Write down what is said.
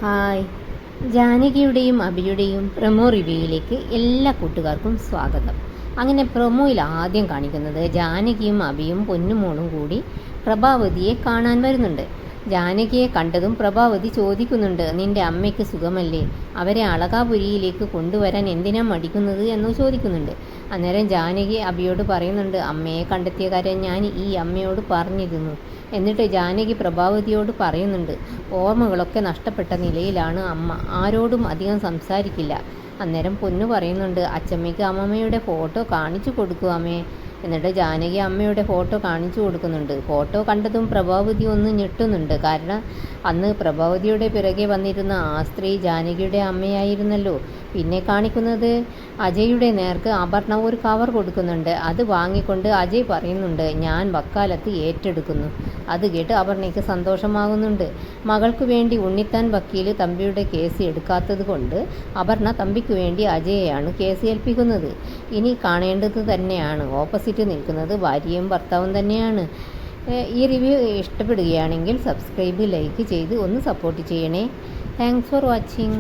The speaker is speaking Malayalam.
ഹായ്, ജാനകിയുടെയും അഭിയുടെയും പ്രൊമോ റിവ്യൂയിലേക്ക് എല്ലാ കൂട്ടുകാർക്കും സ്വാഗതം. അങ്ങനെ പ്രൊമോയിൽ ആദ്യം കാണിക്കുന്നത് ജാനകിയും അഭിയും പൊന്നുമോളും കൂടി പ്രഭാവതിയെ കാണാൻ വരുന്നുണ്ട്. ജാനകിയെ കണ്ടതും പ്രഭാവതി ചോദിക്കുന്നുണ്ട്, നിന്റെ അമ്മയ്ക്ക് സുഖമല്ലേ, അവരെ അളകാപുരിയിലേക്ക് കൊണ്ടുവരാൻ എന്തിനാ മടിക്കുന്നത് എന്ന് ചോദിക്കുന്നുണ്ട്. അന്നേരം ജാനകി അഭിയോട് പറയുന്നുണ്ട്, അമ്മയെ കണ്ടെത്തിയ കാര്യം ഞാൻ ഈ അമ്മയോട് പറഞ്ഞിരുന്നു. എന്നിട്ട് ജാനകി പ്രഭാവതിയോട് പറയുന്നുണ്ട്, ഓർമ്മകളൊക്കെ നഷ്ടപ്പെട്ട നിലയിലാണ് അമ്മ, ആരോടും അധികം സംസാരിക്കില്ല. അന്നേരം പൊന്നു പറയുന്നുണ്ട്, അച്ചമ്മയ്ക്ക് അമ്മമ്മയുടെ ഫോട്ടോ കാണിച്ചു കൊടുക്കൂ അമ്മേ. എന്നിട്ട് ജാനകി അമ്മയുടെ ഫോട്ടോ കാണിച്ചു കൊടുക്കുന്നുണ്ട്. ഫോട്ടോ കണ്ടതും പ്രഭാവതി ഒന്ന് ഞെട്ടുന്നുണ്ട്. കാരണം അന്ന് പ്രഭാവതിയുടെ പിറകെ വന്നിരുന്ന ആ സ്ത്രീ ജാനകിയുടെ അമ്മയായിരുന്നല്ലോ. പിന്നെ കാണിക്കുന്നത് അജയുടെ നേർക്ക് അപർണ ഒരു കവർ കൊടുക്കുന്നുണ്ട്. അത് വാങ്ങിക്കൊണ്ട് അജയ് പറയുന്നുണ്ട്, ഞാൻ വക്കാലത്ത് ഏറ്റെടുക്കുന്നു. അത് കേട്ട് അപർണയ്ക്ക് സന്തോഷമാകുന്നുണ്ട്. മകൾക്ക് വേണ്ടി ഉണ്ണിത്താൻ വക്കീൽ തമ്പിയുടെ കേസ് എടുക്കാത്തത് കൊണ്ട് അപർണ തമ്പിക്ക് വേണ്ടി അജയെയാണ് കേസ് ഏൽപ്പിക്കുന്നത്. ഇനി കാണേണ്ടത് തന്നെയാണ്. ഓപ്പോസിറ്റ് നിൽക്കുന്നത് ഭാര്യയും ഭർത്താവും തന്നെയാണ്. ഈ റിവ്യൂ ഇഷ്ടപ്പെടുകയാണെങ്കിൽ സബ്സ്ക്രൈബ്, ലൈക്ക് ചെയ്ത് ഒന്ന് സപ്പോർട്ട് ചെയ്യണേ. Thanks for watching.